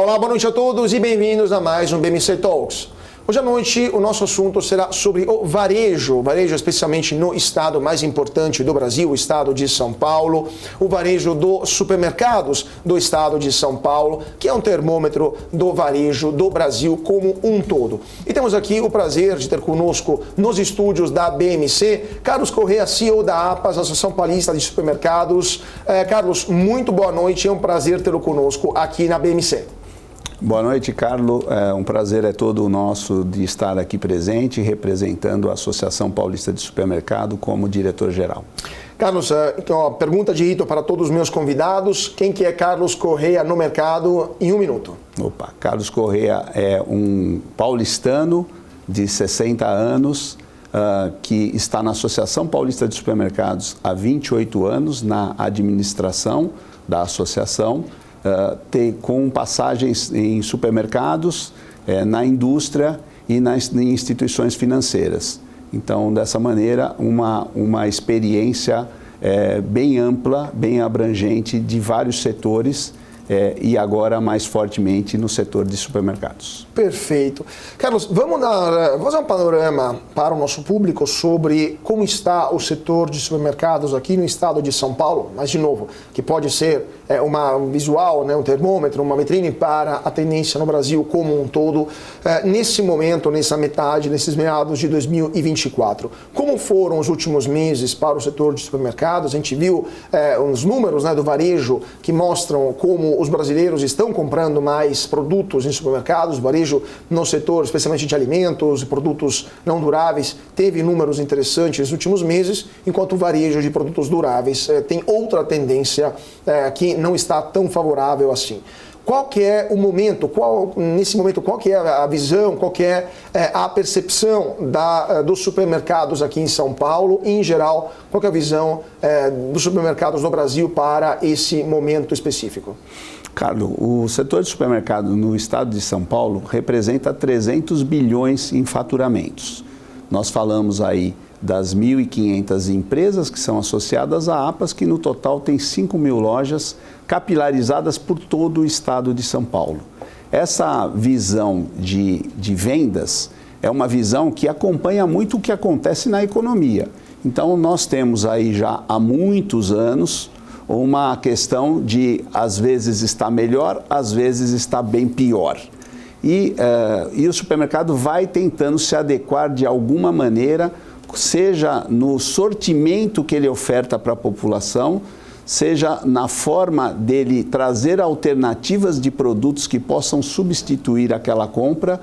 Olá, boa noite a todos e bem-vindos a mais um BMC Talks. Hoje à noite o nosso assunto será sobre o varejo especialmente no estado mais importante do Brasil, o estado de São Paulo, o varejo dos supermercados do estado de São Paulo, que é um termômetro do varejo do Brasil como um todo. E temos aqui o prazer de ter conosco nos estúdios da BMC, Carlos Corrêa, CEO da APAS, Associação Paulista de Supermercados. Carlos, muito boa noite, é um prazer tê-lo conosco aqui na BMC. Boa noite, Carlos. Um prazer é todo nosso de estar aqui presente, representando a Associação Paulista de Supermercado como diretor-geral. Carlos, então, a pergunta de rito para todos os meus convidados. Quem que é Carlos Corrêa no mercado em um minuto? Carlos Corrêa é um paulistano de 60 anos, que está na Associação Paulista de Supermercados há 28 anos, na administração da associação, com passagens em supermercados, na indústria e nas instituições financeiras. Então, dessa maneira, uma experiência bem ampla, bem abrangente de vários setores e agora mais fortemente no setor de supermercados. Perfeito. Carlos, vamos fazer um panorama para o nosso público sobre como está o setor de supermercados aqui no estado de São Paulo, mas de novo, que pode ser um visual, um termômetro, uma vitrine para a tendência no Brasil como um todo, nesse momento, nessa metade, nesses meados de 2024. Como foram os últimos meses para o setor de supermercados? A gente viu uns números do varejo que mostram como os brasileiros estão comprando mais produtos em supermercados, varejo no setor, especialmente de alimentos e produtos não duráveis, teve números interessantes nos últimos meses, enquanto o varejo de produtos duráveis tem outra tendência que não está tão favorável assim. Qual que é o momento, nesse momento, qual que é a visão, qual que é a percepção dos supermercados aqui em São Paulo e, em geral, qual que é a visão dos supermercados no Brasil para esse momento específico? Carlos, o setor de supermercado no estado de São Paulo representa 300 bilhões em faturamentos. Nós falamos aí das 1.500 empresas que são associadas à APAS, que no total tem 5.000 lojas capilarizadas por todo o estado de São Paulo. Essa visão de vendas é uma visão que acompanha muito o que acontece na economia. Então, nós temos aí já há muitos anos uma questão de, às vezes, está melhor, às vezes está bem pior. E o supermercado vai tentando se adequar de alguma maneira, seja no sortimento que ele oferta para a população, seja na forma dele trazer alternativas de produtos que possam substituir aquela compra,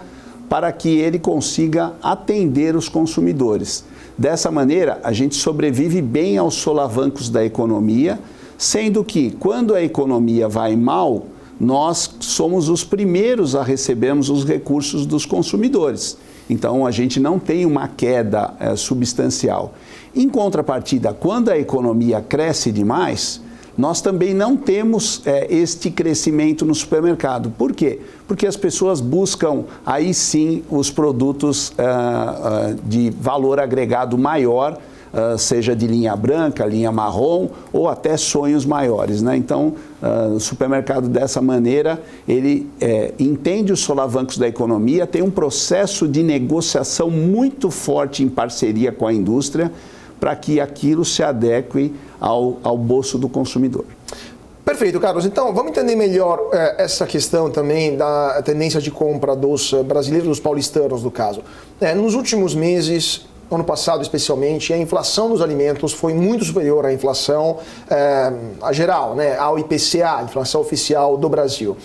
para que ele consiga atender os consumidores. Dessa maneira, a gente sobrevive bem aos solavancos da economia, sendo que, quando a economia vai mal, nós somos os primeiros a recebermos os recursos dos consumidores. Então, a gente não tem uma queda substancial. Em contrapartida, quando a economia cresce demais, nós também não temos este crescimento no supermercado. Por quê? Porque as pessoas buscam, aí sim, os produtos de valor agregado maior, seja de linha branca, linha marrom ou até sonhos maiores, né? Então, o supermercado dessa maneira, ele entende os solavancos da economia, tem um processo de negociação muito forte em parceria com a indústria para que aquilo se adeque ao bolso do consumidor. Perfeito, Carlos. Então, vamos entender melhor essa questão também da tendência de compra dos brasileiros, dos paulistanos, no caso. Nos últimos meses, ano passado especialmente, a inflação dos alimentos foi muito superior à inflação a geral, ao IPCA, a inflação oficial do Brasil.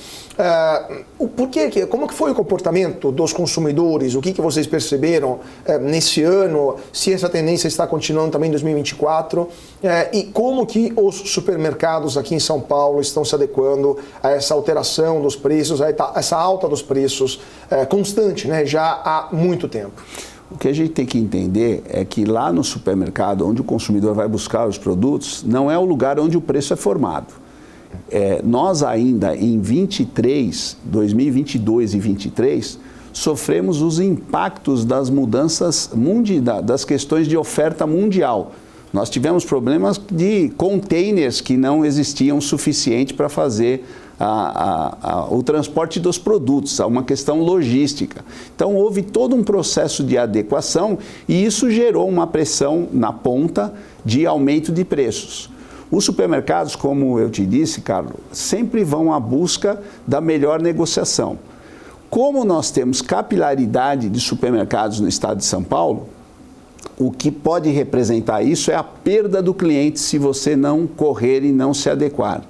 Como que foi o comportamento dos consumidores? O que vocês perceberam nesse ano? Se essa tendência está continuando também em 2024? E como que os supermercados aqui em São Paulo estão se adequando a essa alteração dos preços, a essa alta dos preços constante, já há muito tempo? O que a gente tem que entender é que lá no supermercado, onde o consumidor vai buscar os produtos, não é o lugar onde o preço é formado. Nós ainda em 2022 e 2023, sofremos os impactos das mudanças, das questões de oferta mundial. Nós tivemos problemas de containers que não existiam o suficiente para fazer o transporte dos produtos, uma questão logística. Então, houve todo um processo de adequação e isso gerou uma pressão na ponta de aumento de preços. Os supermercados, como eu te disse, Carlos, sempre vão à busca da melhor negociação. Como nós temos capilaridade de supermercados no estado de São Paulo, o que pode representar isso é a perda do cliente se você não correr e não se adequar.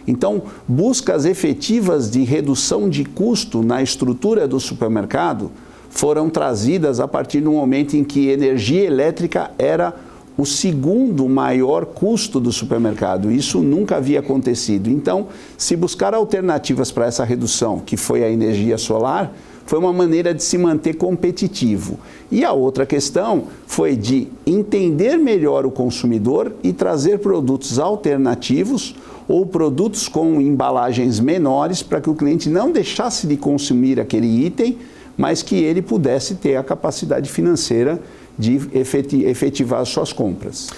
Então, buscas efetivas de redução de custo na estrutura do supermercado foram trazidas a partir do momento em que energia elétrica era o segundo maior custo do supermercado. Isso nunca havia acontecido. Então, se buscar alternativas para essa redução, que foi a energia solar, foi uma maneira de se manter competitivo. E a outra questão foi de entender melhor o consumidor e trazer produtos alternativos ou produtos com embalagens menores para que o cliente não deixasse de consumir aquele item, mas que ele pudesse ter a capacidade financeira de efetivar as suas compras.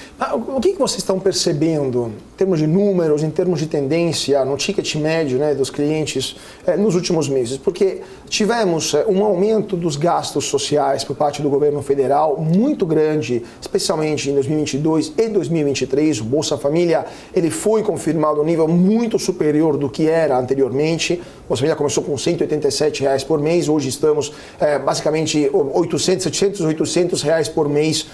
O que vocês estão percebendo em termos de números, em termos de tendência no ticket médio, né, dos clientes nos últimos meses? Porque tivemos um aumento dos gastos sociais por parte do governo federal muito grande, especialmente em 2022 e 2023. O Bolsa Família ele foi confirmado um nível muito superior do que era anteriormente. O Bolsa Família começou com R$ 187 por mês, hoje estamos basicamente 700, 800 reais por mês,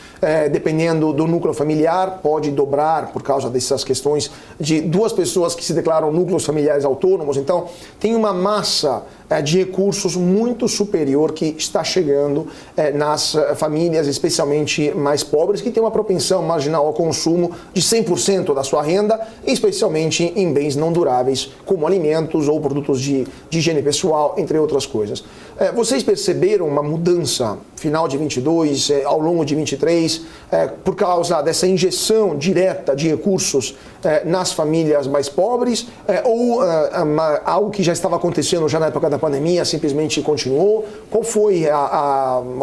dependendo do núcleo familiar, pode dobrar por causa dessas questões de duas pessoas que se declaram núcleos familiares autônomos. Então, tem uma massa de recursos muito superior que está chegando nas famílias, especialmente mais pobres, que têm uma propensão marginal ao consumo de 100% da sua renda, especialmente em bens não duráveis, como alimentos ou produtos de higiene pessoal, entre outras coisas. Vocês perceberam uma mudança final de 22, ao longo de 23, por causa dessa injeção direta de recursos nas famílias mais pobres, ou algo que já estava acontecendo já na época da pandemia simplesmente continuou? Qual foi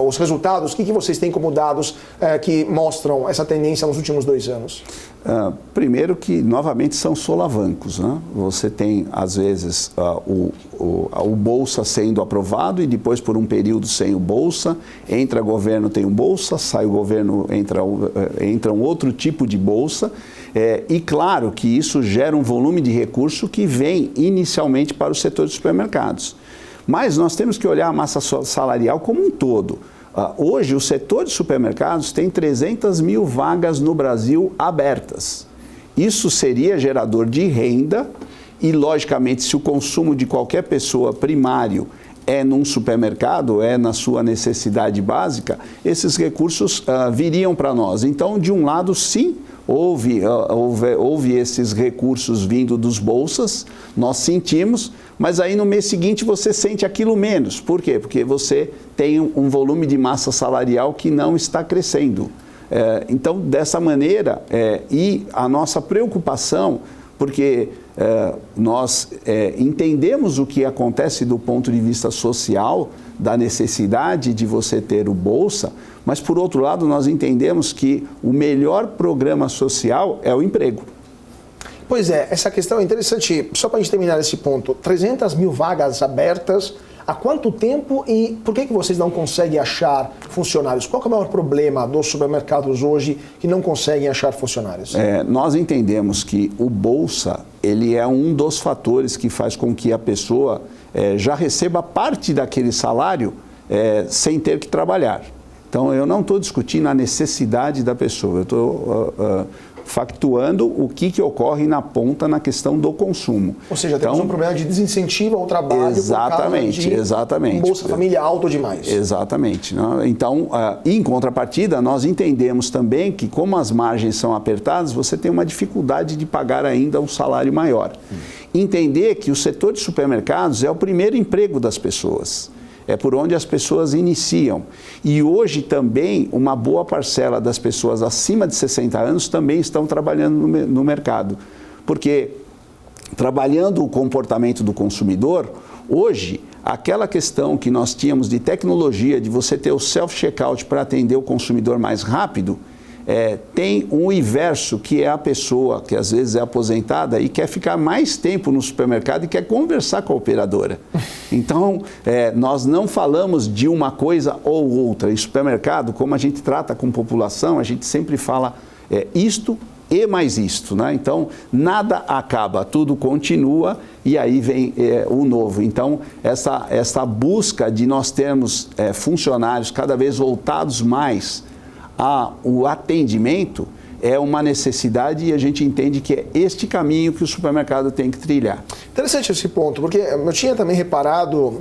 os resultados? O que vocês têm como dados que mostram essa tendência nos últimos 2 anos? Primeiro que, novamente, são solavancos, né? Você tem, às vezes, o Bolsa sendo aprovado e depois, por um período, sem o Bolsa. Entra governo, tem o Bolsa, sai o governo, entra um outro tipo de Bolsa. E claro que isso gera um volume de recurso que vem inicialmente para o setor de supermercados. Mas nós temos que olhar a massa salarial como um todo. Hoje, o setor de supermercados tem 300 mil vagas no Brasil abertas. Isso seria gerador de renda e, logicamente, se o consumo de qualquer pessoa primário é num supermercado, é na sua necessidade básica, esses recursos viriam para nós. Então, de um lado, sim, houve esses recursos vindo dos bolsas, nós sentimos, mas aí no mês seguinte você sente aquilo menos. Por quê? Porque você tem um volume de massa salarial que não está crescendo. Então, dessa maneira, e a nossa preocupação, porque nós entendemos o que acontece do ponto de vista social, da necessidade de você ter o Bolsa, mas, por outro lado, nós entendemos que o melhor programa social é o emprego. Pois é, essa questão é interessante. Só para a gente terminar esse ponto, 300 mil vagas abertas, há quanto tempo e por que vocês não conseguem achar funcionários? Qual que é o maior problema dos supermercados hoje que não conseguem achar funcionários? Nós entendemos que o Bolsa, ele é um dos fatores que faz com que a pessoa já receba parte daquele salário sem ter que trabalhar. Então, eu não estou discutindo a necessidade da pessoa, eu estou factuando o que ocorre na ponta na questão do consumo. Ou seja, temos um problema de desincentivo ao trabalho. Exatamente, exatamente. Bolsa Família alto demais. Exatamente. Então, em contrapartida, nós entendemos também que, como as margens são apertadas, você tem uma dificuldade de pagar ainda um salário maior. Entender que o setor de supermercados é o primeiro emprego das pessoas. É por onde as pessoas iniciam. E hoje também uma boa parcela das pessoas acima de 60 anos também estão trabalhando no mercado. Porque trabalhando o comportamento do consumidor, hoje aquela questão que nós tínhamos de tecnologia, de você ter o self-checkout para atender o consumidor mais rápido, tem um inverso, que é a pessoa que às vezes é aposentada e quer ficar mais tempo no supermercado e quer conversar com a operadora. Então, nós não falamos de uma coisa ou outra. Em supermercado, como a gente trata com população, a gente sempre fala isto e mais isto, né? Então, nada acaba, tudo continua e aí vem o novo. Então, essa busca de nós termos funcionários cada vez voltados mais ao atendimento é uma necessidade e a gente entende que é este caminho que o supermercado tem que trilhar. Interessante esse ponto, porque eu tinha também reparado,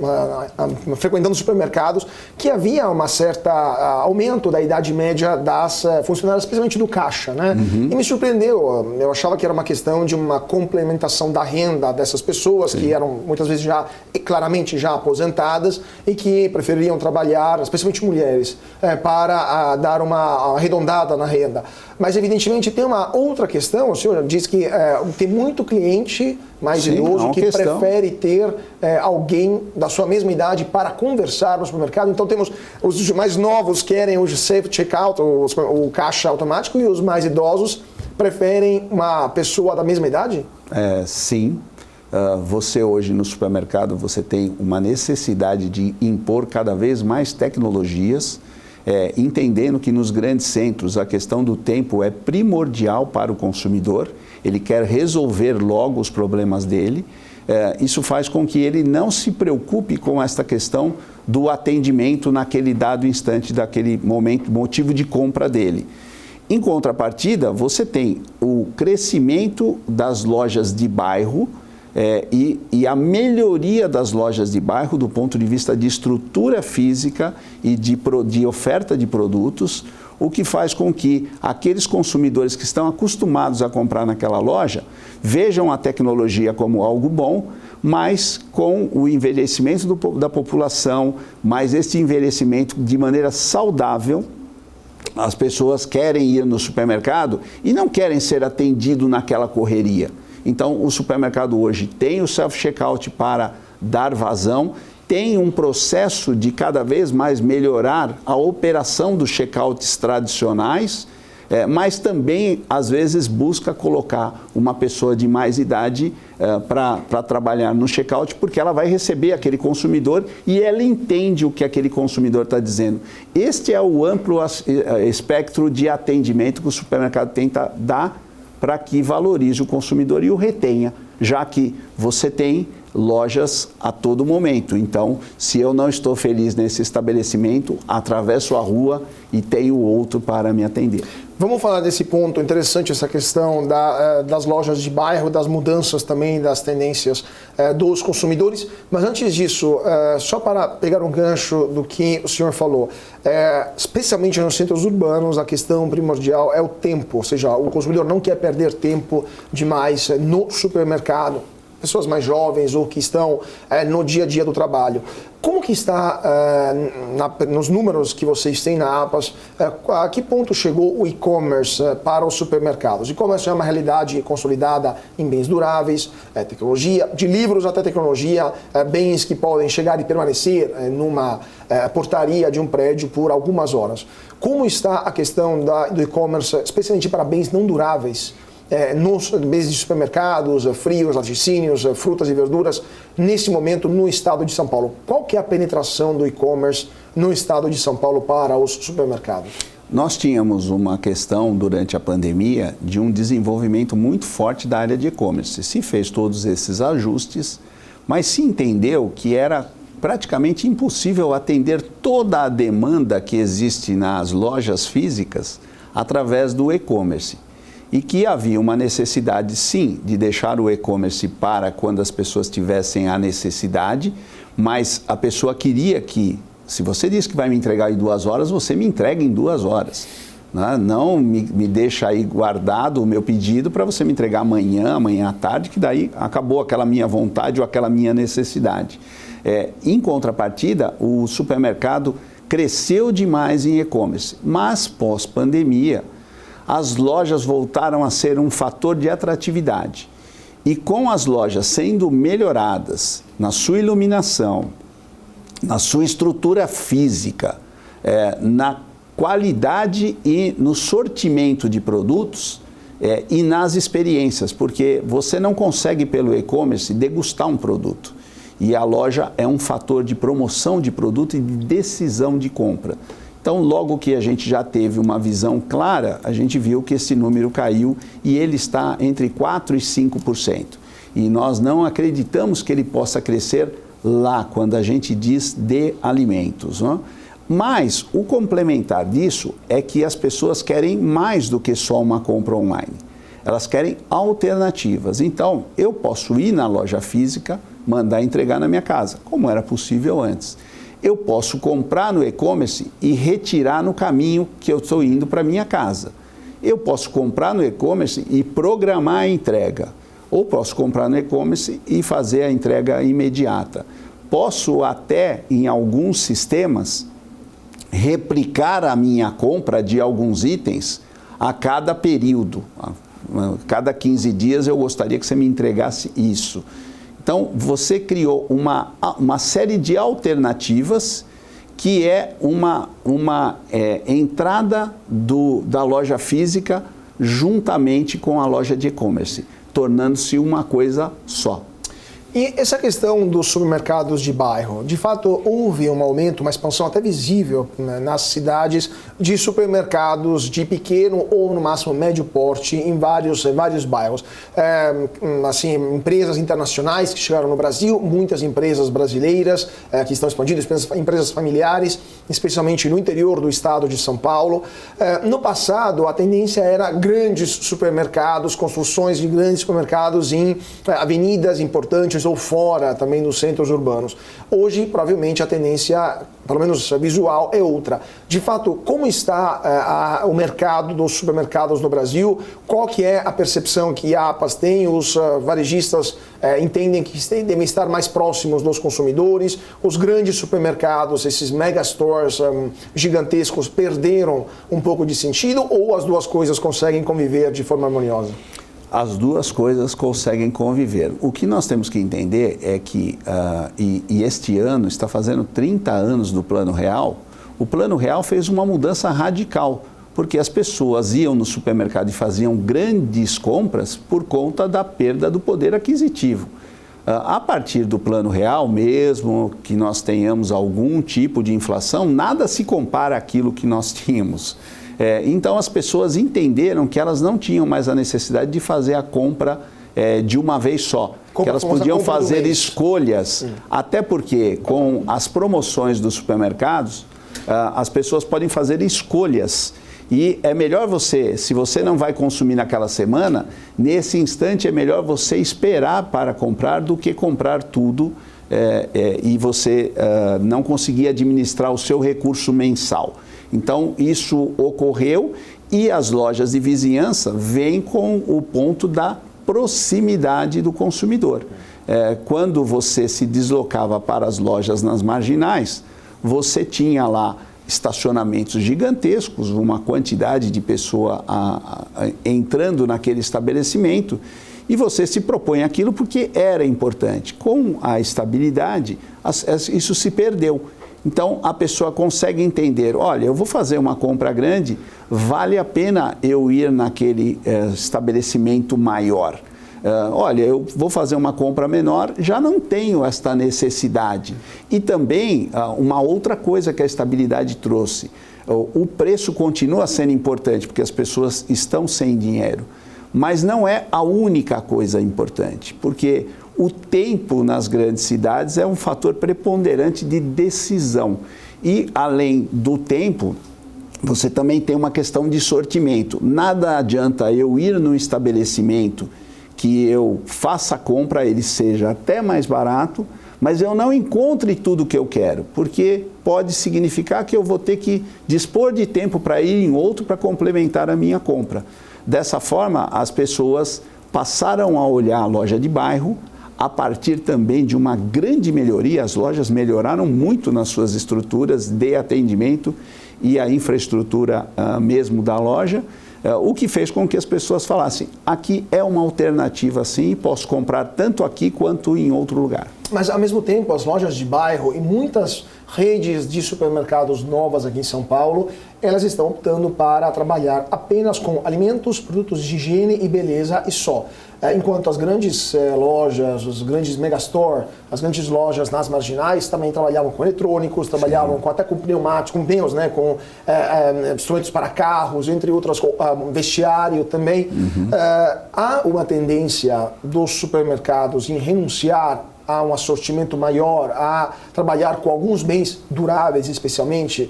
frequentando supermercados, que havia uma certa aumento da idade média das funcionárias, especialmente do caixa, né? E me surpreendeu, eu achava que era uma questão de uma complementação da renda dessas pessoas, que eram muitas vezes claramente já aposentadas e que preferiam trabalhar, especialmente mulheres, para dar uma arredondada na renda. Mas, evidentemente, tem uma outra questão. O senhor diz que tem muito cliente mais idoso que prefere ter alguém da sua mesma idade para conversar no supermercado. Então, temos os mais novos querem o self-checkout, o caixa automático, e os mais idosos preferem uma pessoa da mesma idade? Sim. Você hoje no supermercado, você tem uma necessidade de impor cada vez mais tecnologias, entendendo que nos grandes centros a questão do tempo é primordial para o consumidor, ele quer resolver logo os problemas dele, isso faz com que ele não se preocupe com esta questão do atendimento naquele dado instante, daquele momento, motivo de compra dele. Em contrapartida, você tem o crescimento das lojas de bairro, e a melhoria das lojas de bairro do ponto de vista de estrutura física e de oferta de produtos, o que faz com que aqueles consumidores que estão acostumados a comprar naquela loja vejam a tecnologia como algo bom, mas com o envelhecimento da população, mas esse envelhecimento de maneira saudável, as pessoas querem ir no supermercado e não querem ser atendidos naquela correria. Então, o supermercado hoje tem o self-checkout para dar vazão, tem um processo de cada vez mais melhorar a operação dos checkouts tradicionais, mas também, às vezes, busca colocar uma pessoa de mais idade para trabalhar no checkout, porque ela vai receber aquele consumidor e ela entende o que aquele consumidor está dizendo. Este é o amplo espectro de atendimento que o supermercado tenta dar para que valorize o consumidor e o retenha, já que você tem lojas a todo momento. Então, se eu não estou feliz nesse estabelecimento, atravesso a rua e tenho outro para me atender. Vamos falar desse ponto interessante, essa questão das lojas de bairro, das mudanças também, das tendências dos consumidores. Mas antes disso, só para pegar um gancho do que o senhor falou, especialmente nos centros urbanos, a questão primordial é o tempo, ou seja, o consumidor não quer perder tempo demais no supermercado. Pessoas mais jovens ou que estão no dia a dia do trabalho. Como que está nos números que vocês têm na APAS, a que ponto chegou o e-commerce para os supermercados? O e-commerce é uma realidade consolidada em bens duráveis, tecnologia, de livros até tecnologia, bens que podem chegar e permanecer numa portaria de um prédio por algumas horas. Como está a questão do e-commerce, especialmente para bens não duráveis? Nos bens de supermercados, frios, laticínios, frutas e verduras, nesse momento no estado de São Paulo. Qual que é a penetração do e-commerce no estado de São Paulo para os supermercados? Nós tínhamos uma questão durante a pandemia de um desenvolvimento muito forte da área de e-commerce. Se fez todos esses ajustes, mas se entendeu que era praticamente impossível atender toda a demanda que existe nas lojas físicas através do e-commerce. E que havia uma necessidade, sim, de deixar o e-commerce para quando as pessoas tivessem a necessidade, mas a pessoa queria que, se você diz que vai me entregar em 2 horas, você me entrega em 2 horas. Né? Não me deixa aí guardado o meu pedido para você me entregar amanhã à tarde, que daí acabou aquela minha vontade ou aquela minha necessidade. Em contrapartida, o supermercado cresceu demais em e-commerce, mas pós-pandemia, as lojas voltaram a ser um fator de atratividade. E com as lojas sendo melhoradas na sua iluminação, na sua estrutura física, na qualidade e no sortimento de produtos e nas experiências, porque você não consegue pelo e-commerce degustar um produto. E a loja é um fator de promoção de produto e de decisão de compra. Então, logo que a gente já teve uma visão clara, a gente viu que esse número caiu e ele está entre 4% e 5%. E nós não acreditamos que ele possa crescer lá, quando a gente diz de alimentos. Não? Mas o complementar disso é que as pessoas querem mais do que só uma compra online. Elas querem alternativas. Então, eu posso ir na loja física, mandar entregar na minha casa, como era possível antes. Eu posso comprar no e-commerce e retirar no caminho que eu estou indo para minha casa. Eu posso comprar no e-commerce e programar a entrega. Ou posso comprar no e-commerce e fazer a entrega imediata. Posso até, em alguns sistemas, replicar a minha compra de alguns itens a cada período. Cada 15 dias eu gostaria que você me entregasse isso. Então, você criou uma série de alternativas que é uma entrada da loja física juntamente com a loja de e-commerce, tornando-se uma coisa só. E essa questão dos supermercados de bairro, de fato houve um aumento, uma expansão até visível, né, nas cidades de supermercados de pequeno ou no máximo médio porte em vários bairros. Assim, empresas internacionais que chegaram no Brasil, muitas empresas brasileiras que estão expandindo, empresas familiares, especialmente no interior do estado de São Paulo. No passado a tendência era grandes supermercados, construções de grandes supermercados em avenidas importantes ou fora também nos centros urbanos. Hoje, provavelmente, a tendência, pelo menos visual, é outra. De fato, como está o mercado dos supermercados no Brasil? Qual que é a percepção que a APAS tem? Os varejistas entendem que devem estar mais próximos dos consumidores? Os grandes supermercados, esses megastores gigantescos, perderam um pouco de sentido ou as duas coisas conseguem conviver de forma harmoniosa? As duas coisas conseguem conviver. O que nós temos que entender é que, e este ano está fazendo 30 anos do Plano Real, o Plano Real fez uma mudança radical, porque as pessoas iam no supermercado e faziam grandes compras por conta da perda do poder aquisitivo. A partir do Plano Real, mesmo que nós tenhamos algum tipo de inflação, nada se compara àquilo que nós tínhamos. Então as pessoas entenderam que elas não tinham mais a necessidade de fazer a compra de uma vez só, que elas podiam fazer escolhas, até porque com as promoções dos supermercados, as pessoas podem fazer escolhas. E é melhor você, se você não vai consumir naquela semana, nesse instante é melhor você esperar para comprar do que comprar tudo e você não conseguir administrar o seu recurso mensal. Então, isso ocorreu e as lojas de vizinhança vêm com o ponto da proximidade do consumidor. Quando você se deslocava para as lojas nas marginais, você tinha lá estacionamentos gigantescos, uma quantidade de pessoa entrando naquele estabelecimento e você se propõe aquilo porque era importante. Com a estabilidade, isso se perdeu. Então, a pessoa consegue entender, olha, eu vou fazer uma compra grande, vale a pena eu ir naquele estabelecimento maior. Olha, eu vou fazer uma compra menor, já não tenho esta necessidade. E também, uma outra coisa que a estabilidade trouxe, o preço continua sendo importante, porque as pessoas estão sem dinheiro, mas não é a única coisa importante, porque o tempo nas grandes cidades é um fator preponderante de decisão. E, além do tempo, você também tem uma questão de sortimento. Nada adianta eu ir num estabelecimento que eu faça a compra, ele seja até mais barato, mas eu não encontre tudo o que eu quero, porque pode significar que eu vou ter que dispor de tempo para ir em outro para complementar a minha compra. Dessa forma, as pessoas passaram a olhar a loja de bairro, a partir também de uma grande melhoria, as lojas melhoraram muito nas suas estruturas de atendimento e a infraestrutura mesmo da loja, o que fez com que as pessoas falassem, aqui é uma alternativa sim, posso comprar tanto aqui quanto em outro lugar. Mas, ao mesmo tempo, as lojas de bairro e muitas redes de supermercados novas aqui em São Paulo, elas estão optando para trabalhar apenas com alimentos, produtos de higiene e beleza e só. Enquanto as grandes lojas, os grandes megastore, as grandes lojas nas marginais também trabalhavam com eletrônicos, trabalhavam até com pneumáticos, com pneus, né, com instrumentos para carros, entre outras, vestiário também. Há uma tendência dos supermercados em renunciar a um assortimento maior, a trabalhar com alguns bens duráveis especialmente,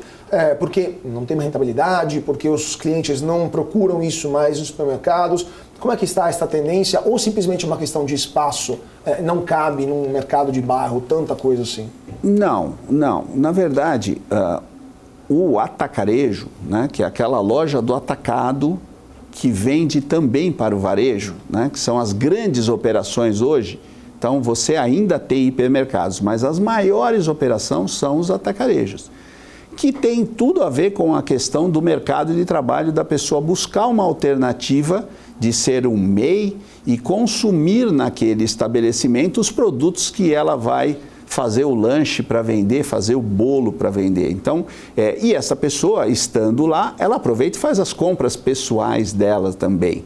porque não tem rentabilidade, porque os clientes não procuram isso mais nos supermercados. Como é que está esta tendência? Ou simplesmente uma questão de espaço? Não cabe num mercado de bairro tanta coisa assim? Não. Na verdade, o atacarejo, né, que é aquela loja do atacado que vende também para o varejo, né, que são as grandes operações hoje. Então, você ainda tem hipermercados, mas as maiores operações são os atacarejos, que tem tudo a ver com a questão do mercado de trabalho, da pessoa buscar uma alternativa de ser um MEI e consumir naquele estabelecimento os produtos que ela vai fazer o lanche para vender, fazer o bolo para vender. Então, e essa pessoa, estando lá, ela aproveita e faz as compras pessoais dela também.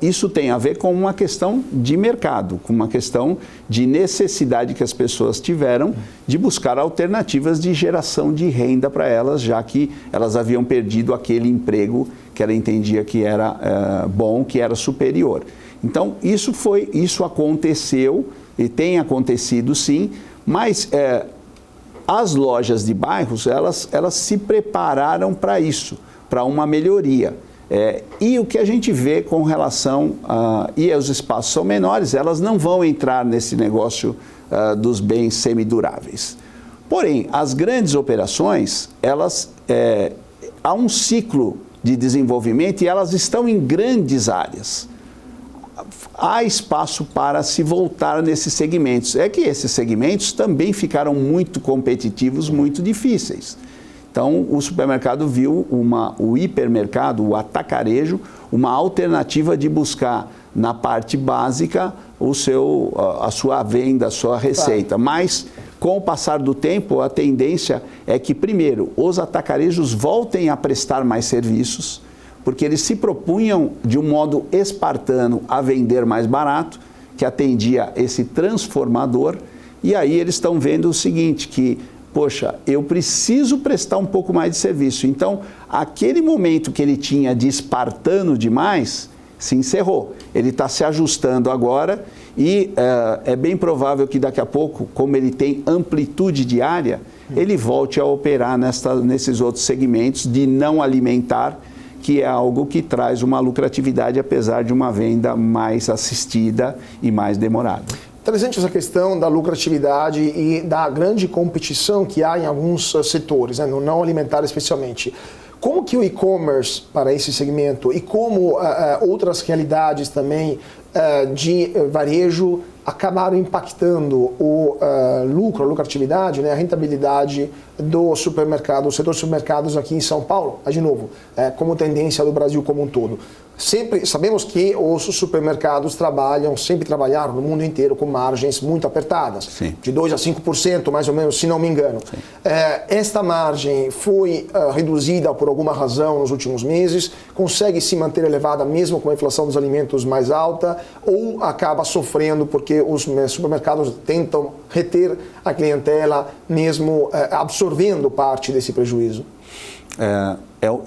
Isso tem a ver com uma questão de mercado, com uma questão de necessidade que as pessoas tiveram de buscar alternativas de geração de renda para elas, já que elas haviam perdido aquele emprego que ela entendia que era bom, que era superior. Então, isso aconteceu e tem acontecido sim, mas as lojas de bairros, elas se prepararam para isso, para uma melhoria. E o que a gente vê com relação e os espaços são menores, elas não vão entrar nesse negócio dos bens semiduráveis. Porém, as grandes operações, há um ciclo de desenvolvimento e elas estão em grandes áreas. Há espaço para se voltar nesses segmentos. É que esses segmentos também ficaram muito competitivos, muito difíceis. Então, o supermercado viu o hipermercado, o atacarejo, uma alternativa de buscar na parte básica a sua venda, a sua receita. Mas, com o passar do tempo, a tendência é que, primeiro, os atacarejos voltem a prestar mais serviços, porque eles se propunham, de um modo espartano, a vender mais barato, que atendia esse transformador, e aí eles estão vendo o seguinte, que poxa, eu preciso prestar um pouco mais de serviço. Então, aquele momento que ele tinha de espartano demais, se encerrou. Ele está se ajustando agora e é bem provável que daqui a pouco, como ele tem amplitude diária, ele volte a operar nesses outros segmentos de não alimentar, que é algo que traz uma lucratividade, apesar de uma venda mais assistida e mais demorada. Interessante essa questão da lucratividade e da grande competição que há em alguns setores, né, no não alimentar especialmente. Como que o e-commerce para esse segmento e como outras realidades também de varejo acabaram impactando o lucro, a lucratividade, né, a rentabilidade do supermercado, do setor de supermercados aqui em São Paulo, de novo, como tendência do Brasil como um todo. Sempre sabemos que os supermercados sempre trabalharam no mundo inteiro com margens muito apertadas, Sim. de 2% a 5% mais ou menos, se não me engano. Esta margem foi reduzida por alguma razão nos últimos meses, consegue se manter elevada mesmo com a inflação dos alimentos mais alta, ou acaba sofrendo porque os supermercados tentam reter a clientela mesmo absorvendo parte desse prejuízo?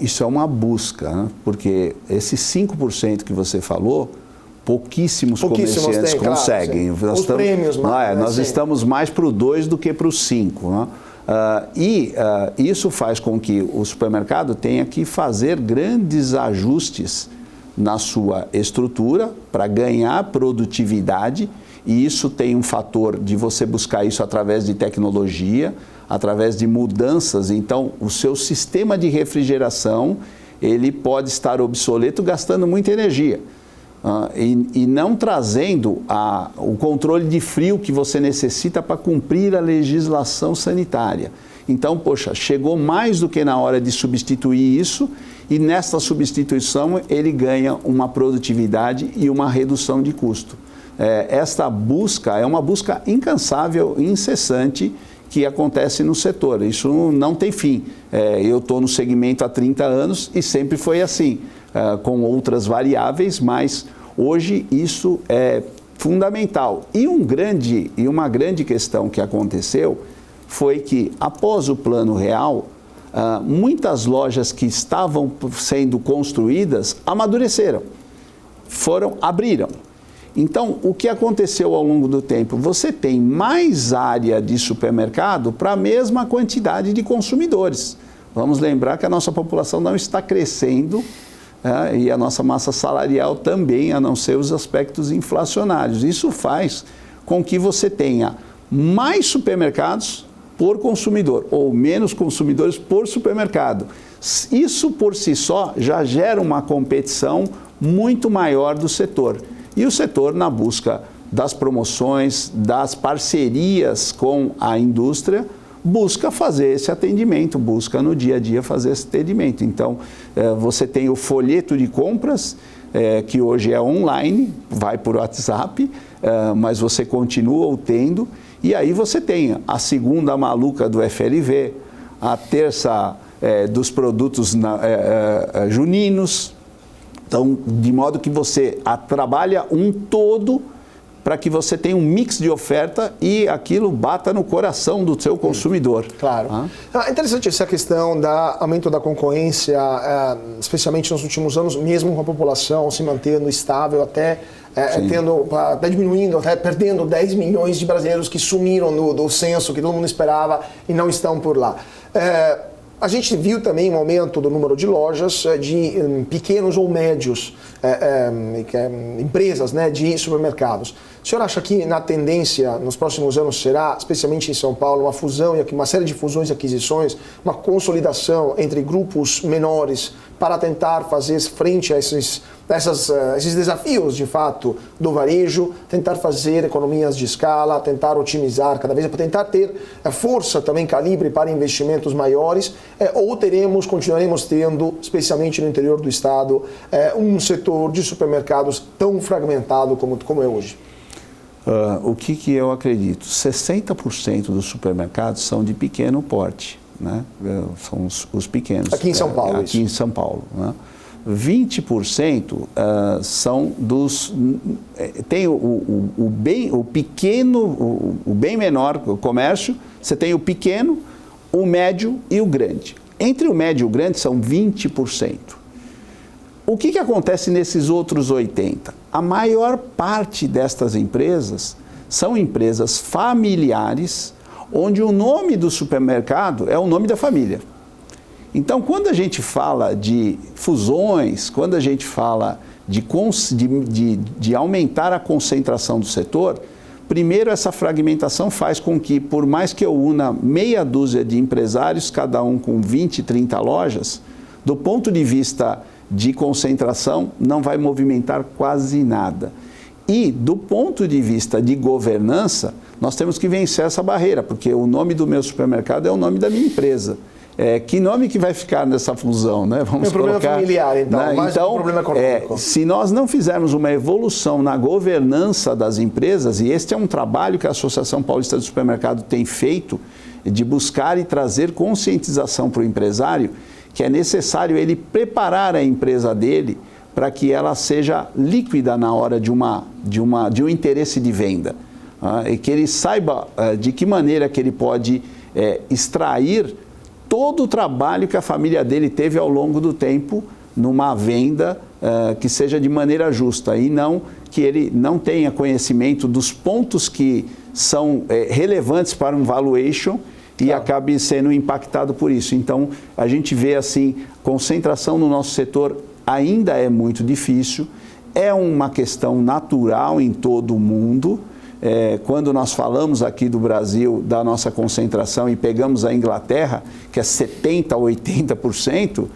Isso é uma busca, né? Porque esses 5% que você falou, pouquíssimos comerciantes conseguem. Claro, os prêmios, nós estamos mais para o 2 do que para o 5. Né? Isso faz com que o supermercado tenha que fazer grandes ajustes na sua estrutura para ganhar produtividade, e isso tem um fator de você buscar isso através de tecnologia, através de mudanças. Então, o seu sistema de refrigeração, ele pode estar obsoleto, gastando muita energia e não trazendo o controle de frio que você necessita para cumprir a legislação sanitária. Então, poxa, chegou mais do que na hora de substituir isso, e nessa substituição ele ganha uma produtividade e uma redução de custo. Esta busca é uma busca incansável, incessante, que acontece no setor. Isso não tem fim. Eu estou no segmento há 30 anos e sempre foi assim, com outras variáveis, mas hoje isso é fundamental. E uma grande questão que aconteceu foi que, após o Plano Real, muitas lojas que estavam sendo construídas amadureceram, abriram. Então, o que aconteceu ao longo do tempo? Você tem mais área de supermercado para a mesma quantidade de consumidores. Vamos lembrar que a nossa população não está crescendo, e a nossa massa salarial também, a não ser os aspectos inflacionários. Isso faz com que você tenha mais supermercados por consumidor, ou menos consumidores por supermercado. Isso por si só já gera uma competição muito maior do setor. E o setor, na busca das promoções, das parcerias com a indústria, busca fazer esse atendimento, busca no dia a dia fazer esse atendimento. Então, você tem o folheto de compras, que hoje é online, vai por WhatsApp, mas você continua o tendo. E aí você tem a segunda maluca do FLV, a terça dos produtos juninos. Então, de modo que você trabalha um todo para que você tenha um mix de oferta e aquilo bata no coração do seu consumidor. Claro. É interessante essa questão do aumento da concorrência, especialmente nos últimos anos, mesmo com a população se mantendo estável, até diminuindo, até perdendo 10 milhões de brasileiros que sumiram do censo, que todo mundo esperava e não estão por lá. A gente viu também um aumento do número de lojas de pequenos ou médios empresas, né, de supermercados. O senhor acha que na tendência, nos próximos anos, será, especialmente em São Paulo, uma fusão, uma série de fusões e aquisições, uma consolidação entre grupos menores para tentar fazer frente a esses desafios, de fato, do varejo, tentar fazer economias de escala, tentar otimizar cada vez, para tentar ter força também, calibre para investimentos maiores, ou continuaremos tendo, especialmente no interior do estado, um setor de supermercados tão fragmentado como é hoje? O que eu acredito? 60% dos supermercados são de pequeno porte, né? São os pequenos. Aqui em São Paulo, aqui em São Paulo, né? 20% são dos... Tem o pequeno, o bem menor, o comércio, você tem o pequeno, o médio e o grande. Entre o médio e o grande são 20%. O que acontece nesses outros 80%? A maior parte destas empresas são empresas familiares, onde o nome do supermercado é o nome da família. Então, quando a gente fala de fusões, quando a gente fala de aumentar a concentração do setor, primeiro essa fragmentação faz com que, por mais que eu una meia dúzia de empresários, cada um com 20, 30 lojas, do ponto de vista de concentração, não vai movimentar quase nada. E, do ponto de vista de governança, nós temos que vencer essa barreira, porque o nome do meu supermercado é o nome da minha empresa. Que nome que vai ficar nessa fusão, né? Vamos colocar, problema familiar, então, né? mais um problema econômico. Se nós não fizermos uma evolução na governança das empresas, e este é um trabalho que a Associação Paulista de Supermercado tem feito, de buscar e trazer conscientização para o empresário, que é necessário ele preparar a empresa dele para que ela seja líquida na hora de um interesse de venda. E que ele saiba de que maneira que ele pode extrair todo o trabalho que a família dele teve ao longo do tempo numa venda que seja de maneira justa e não que ele não tenha conhecimento dos pontos que são relevantes para um valuation e acabe sendo impactado por isso. Então, a gente vê assim, concentração no nosso setor ainda é muito difícil, é uma questão natural em todo o mundo. Quando nós falamos aqui do Brasil, da nossa concentração, e pegamos a Inglaterra, que é 70% a 80%,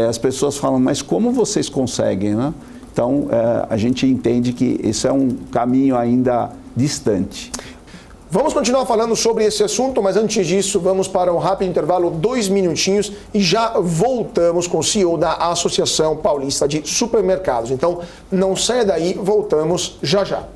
as pessoas falam, mas como vocês conseguem, né? Então, a gente entende que isso é um caminho ainda distante. Vamos continuar falando sobre esse assunto, mas antes disso, vamos para um rápido intervalo, 2 minutinhos, e já voltamos com o CEO da Associação Paulista de Supermercados. Então, não saia daí, voltamos já já.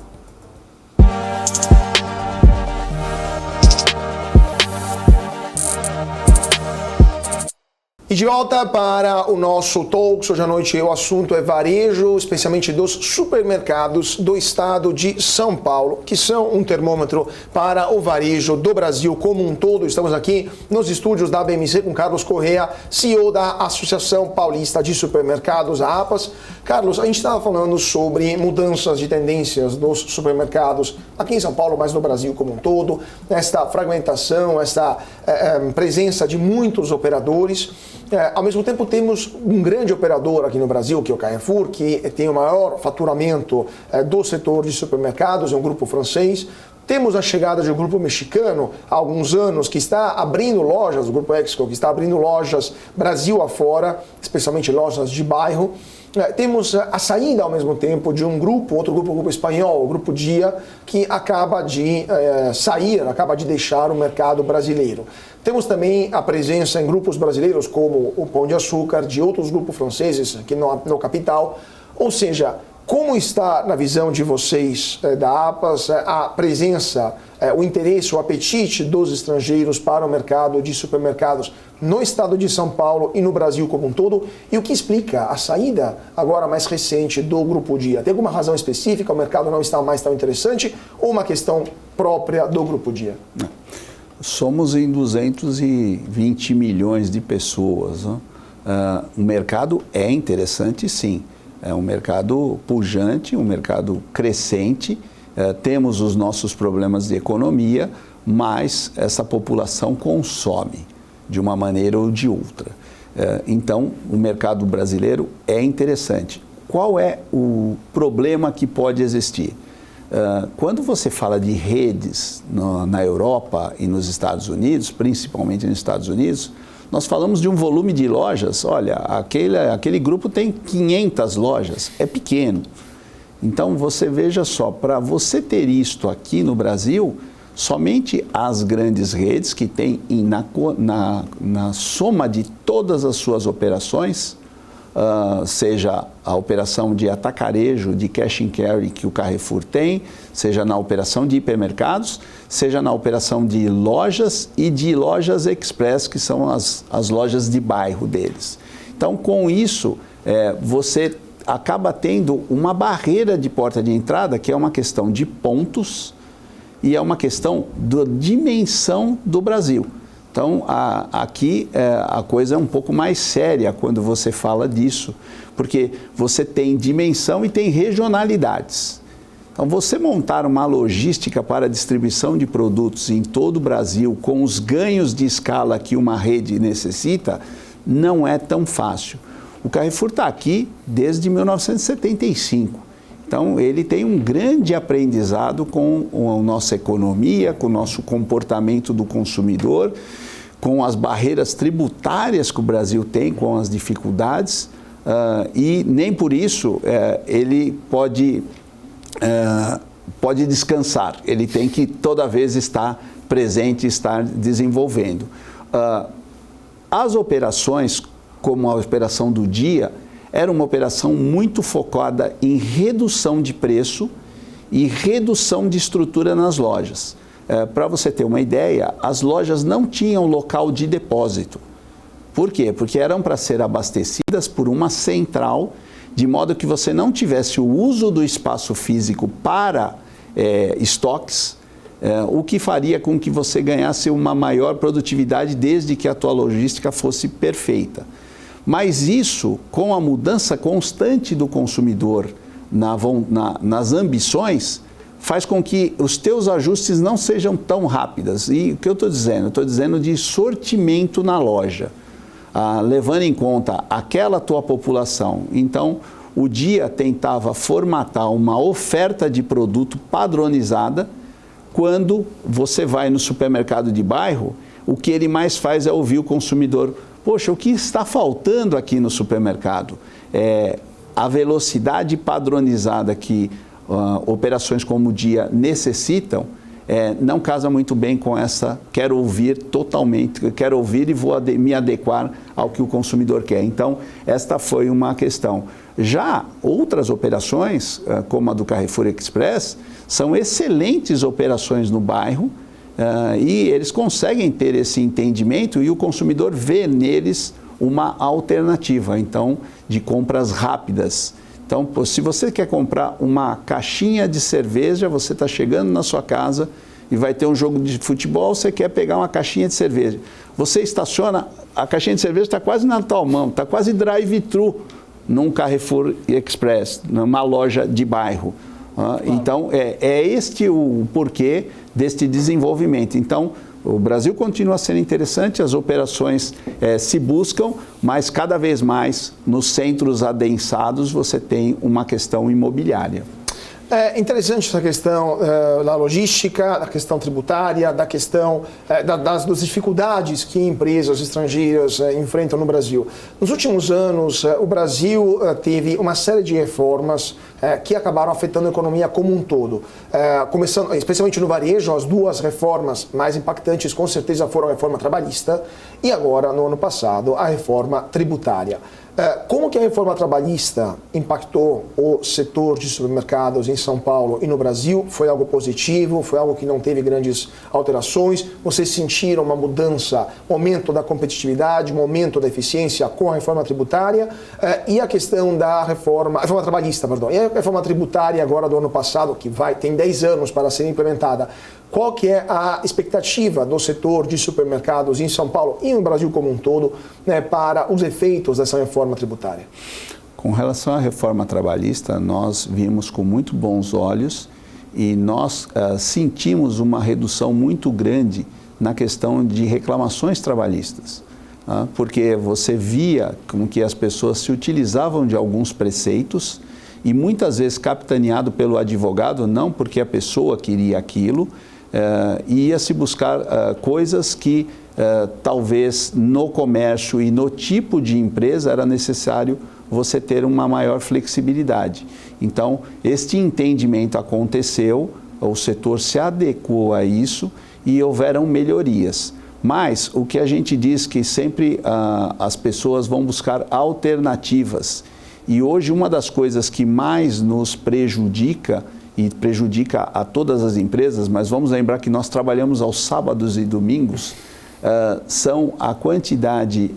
E de volta para o nosso talk, hoje à noite o assunto é varejo, especialmente dos supermercados do estado de São Paulo, que são um termômetro para o varejo do Brasil como um todo. Estamos aqui nos estúdios da BMC com Carlos Correa, CEO da Associação Paulista de Supermercados, a APAS. Carlos, a gente estava falando sobre mudanças de tendências dos supermercados aqui em São Paulo, mas no Brasil como um todo, esta fragmentação, esta presença de muitos operadores. Ao mesmo tempo temos um grande operador aqui no Brasil, que é o Carrefour, que tem o maior faturamento do setor de supermercados, é um grupo francês. Temos a chegada de um grupo mexicano há alguns anos que está abrindo lojas, o Grupo Exco, que está abrindo lojas Brasil afora, especialmente lojas de bairro. Temos a saída ao mesmo tempo de um grupo, outro grupo, o grupo espanhol, o Grupo Dia, que acaba de sair, acaba de deixar o mercado brasileiro. Temos também a presença em grupos brasileiros como o Pão de Açúcar, de outros grupos franceses aqui no capital. Ou seja, como está na visão de vocês da APAS a presença, o interesse, o apetite dos estrangeiros para o mercado de supermercados no estado de São Paulo e no Brasil como um todo? E o que explica a saída agora mais recente do Grupo Dia? Tem alguma razão específica? O mercado não está mais tão interessante ou uma questão própria do Grupo Dia? Não. Somos em 220 milhões de pessoas. Né? O mercado é interessante, sim. É um mercado pujante, um mercado crescente. Temos os nossos problemas de economia, mas essa população consome de uma maneira ou de outra. Então, o mercado brasileiro é interessante. Qual é o problema que pode existir? Quando você fala de redes na Europa e nos Estados Unidos, principalmente nos Estados Unidos, nós falamos de um volume de lojas, olha, aquele grupo tem 500 lojas, é pequeno. Então você veja só, para você ter isto aqui no Brasil, somente as grandes redes que têm na soma de todas as suas operações, seja a operação de atacarejo, de cash and carry que o Carrefour tem, seja na operação de hipermercados, seja na operação de lojas e de lojas express, que são as lojas de bairro deles. Então, com isso, você acaba tendo uma barreira de porta de entrada, que é uma questão de pontos e é uma questão da dimensão do Brasil. Então, aqui a coisa é um pouco mais séria quando você fala disso, porque você tem dimensão e tem regionalidades. Então, você montar uma logística para a distribuição de produtos em todo o Brasil, com os ganhos de escala que uma rede necessita, não é tão fácil. O Carrefour está aqui desde 1975. Então, ele tem um grande aprendizado com a nossa economia, com o nosso comportamento do consumidor, com as barreiras tributárias que o Brasil tem, com as dificuldades, e nem por isso ele pode descansar. Ele tem que toda vez estar presente, estar desenvolvendo. As operações, como a operação do Dia, era uma operação muito focada em redução de preço e redução de estrutura nas lojas. Para você ter uma ideia, as lojas não tinham local de depósito. Por quê? Porque eram para ser abastecidas por uma central, de modo que você não tivesse o uso do espaço físico para estoques, o que faria com que você ganhasse uma maior produtividade desde que a tua logística fosse perfeita. Mas isso, com a mudança constante do consumidor nas ambições, faz com que os teus ajustes não sejam tão rápidos. E o que eu estou dizendo? Eu estou dizendo de sortimento na loja, levando em conta aquela tua população. Então, o Dia tentava formatar uma oferta de produto padronizada. Quando você vai no supermercado de bairro, o que ele mais faz é ouvir o consumidor. Poxa, o que está faltando aqui no supermercado? A velocidade padronizada que operações como o Dia necessitam, não casa muito bem com essa, quero ouvir e vou me adequar ao que o consumidor quer. Então, esta foi uma questão. Já outras operações, como a do Carrefour Express, são excelentes operações no bairro, e eles conseguem ter esse entendimento e o consumidor vê neles uma alternativa, então, de compras rápidas. Então, se você quer comprar uma caixinha de cerveja, você está chegando na sua casa e vai ter um jogo de futebol, você quer pegar uma caixinha de cerveja. Você estaciona, a caixinha de cerveja está quase na tua mão, está quase drive-thru num Carrefour Express, numa loja de bairro. Então, é este o porquê deste desenvolvimento. Então, o Brasil continua a ser interessante, as operações se buscam, mas cada vez mais nos centros adensados você tem uma questão imobiliária. É interessante essa questão da logística, da questão tributária, da questão das dificuldades que empresas estrangeiras enfrentam no Brasil. Nos últimos anos, o Brasil teve uma série de reformas que acabaram afetando a economia como um todo. Começando, especialmente no varejo, as duas reformas mais impactantes com certeza foram a reforma trabalhista e agora, no ano passado, a reforma tributária. Como que a reforma trabalhista impactou o setor de supermercados em São Paulo e no Brasil? Foi algo positivo? Foi algo que não teve grandes alterações? Vocês sentiram uma mudança, um aumento da competitividade, um aumento da eficiência com a reforma tributária? E a questão da reforma trabalhista, perdão, e a reforma tributária agora do ano passado, que tem 10 anos para ser implementada, qual que é a expectativa do setor de supermercados em São Paulo e no Brasil como um todo, né, para os efeitos dessa reforma tributária? Com relação à reforma trabalhista, nós vimos com muito bons olhos e nós sentimos uma redução muito grande na questão de reclamações trabalhistas, porque você via com que as pessoas se utilizavam de alguns preceitos e muitas vezes capitaneado pelo advogado, não porque a pessoa queria aquilo, ia-se buscar coisas que talvez no comércio e no tipo de empresa era necessário você ter uma maior flexibilidade. Então, este entendimento aconteceu, o setor se adequou a isso e houveram melhorias. Mas o que a gente diz que sempre as pessoas vão buscar alternativas. E hoje uma das coisas que mais nos prejudica e prejudica a todas as empresas, mas vamos lembrar que nós trabalhamos aos sábados e domingos, são a quantidade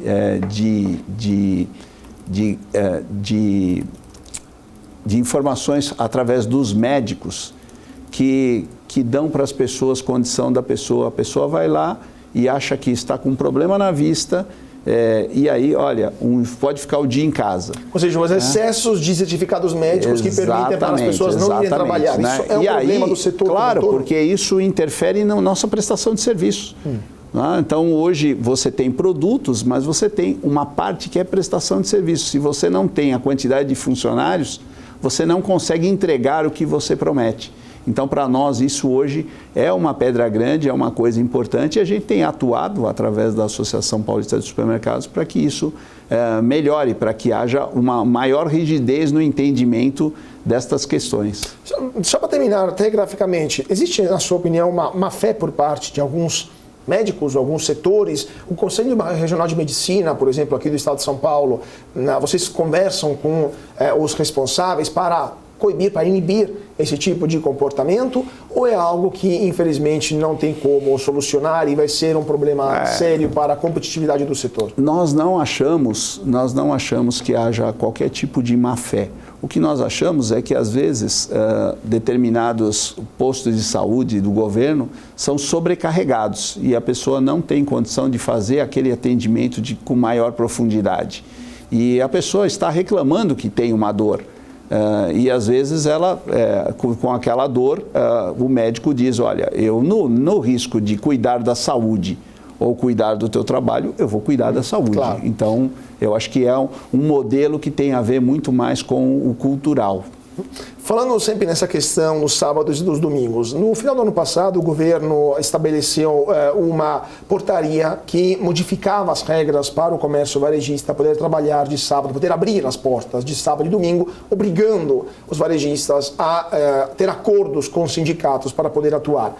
de informações através dos médicos que dão para as pessoas condição da pessoa. A pessoa vai lá e acha que está com um problema na vista, e aí, olha, pode ficar o dia em casa. Ou seja, os excessos de certificados médicos que permitem para as pessoas não irem trabalhar. Né? Isso é um problema do setor. Claro, porque isso interfere na nossa prestação de serviço. Então, hoje você tem produtos, mas você tem uma parte que é prestação de serviço. Se você não tem a quantidade de funcionários, você não consegue entregar o que você promete. Então, para nós, isso hoje é uma pedra grande, é uma coisa importante e a gente tem atuado através da Associação Paulista de Supermercados para que isso melhore, para que haja uma maior rigidez no entendimento destas questões. Só para terminar, telegraficamente, existe, na sua opinião, uma fé por parte de alguns médicos, alguns setores? O Conselho Regional de Medicina, por exemplo, aqui do Estado de São Paulo, vocês conversam com os responsáveis para coibir, para inibir esse tipo de comportamento, ou é algo que infelizmente não tem como solucionar e vai ser um problema sério para a competitividade do setor? Nós não achamos que haja qualquer tipo de má fé. O que nós achamos é que às vezes determinados postos de saúde do governo são sobrecarregados e a pessoa não tem condição de fazer aquele atendimento com maior profundidade. E a pessoa está reclamando que tem uma dor. E às vezes ela, com aquela dor, o médico diz, olha, eu no risco de cuidar da saúde ou cuidar do teu trabalho, eu vou cuidar da saúde. Claro. Então, eu acho que é um modelo que tem a ver muito mais com o cultural. Falando sempre nessa questão dos sábados e dos domingos, no final do ano passado o governo estabeleceu uma portaria que modificava as regras para o comércio varejista poder trabalhar de sábado, poder abrir as portas de sábado e domingo, obrigando os varejistas a ter acordos com os sindicatos para poder atuar.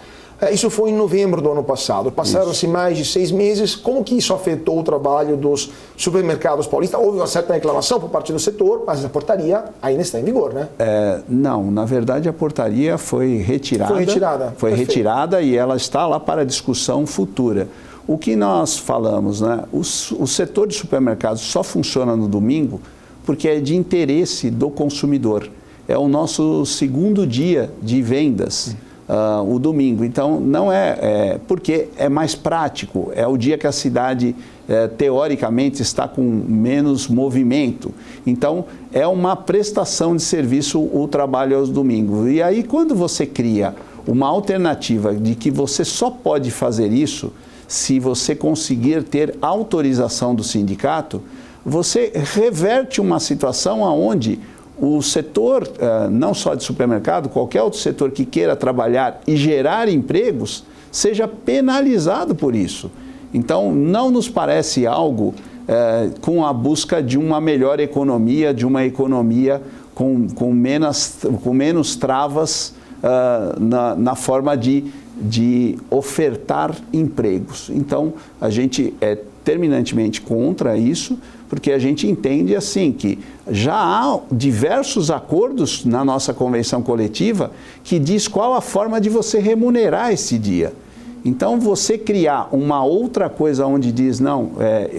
Isso foi em novembro do ano passado. Passaram-se mais de 6 meses. Como que isso afetou o trabalho dos supermercados paulistas? Houve uma certa reclamação por parte do setor, mas a portaria ainda está em vigor, né? Não, na verdade a portaria foi retirada. Foi retirada. Foi retirada e ela está lá para discussão futura. O que nós falamos, né? O setor de supermercados só funciona no domingo porque é de interesse do consumidor. É o nosso segundo dia de vendas, o domingo. Então, não porque é mais prático, é o dia que a cidade, teoricamente, está com menos movimento. Então, é uma prestação de serviço o trabalho aos domingos. E aí, quando você cria uma alternativa de que você só pode fazer isso se você conseguir ter autorização do sindicato, você reverte uma situação onde o setor, não só de supermercado, qualquer outro setor que queira trabalhar e gerar empregos, seja penalizado por isso. Então, não nos parece algo com a busca de uma melhor economia, de uma economia com menos travas na forma de ofertar empregos. Então, a gente é terminantemente contra isso, porque a gente entende assim que já há diversos acordos na nossa convenção coletiva que diz qual a forma de você remunerar esse dia. Então, você criar uma outra coisa onde diz, não,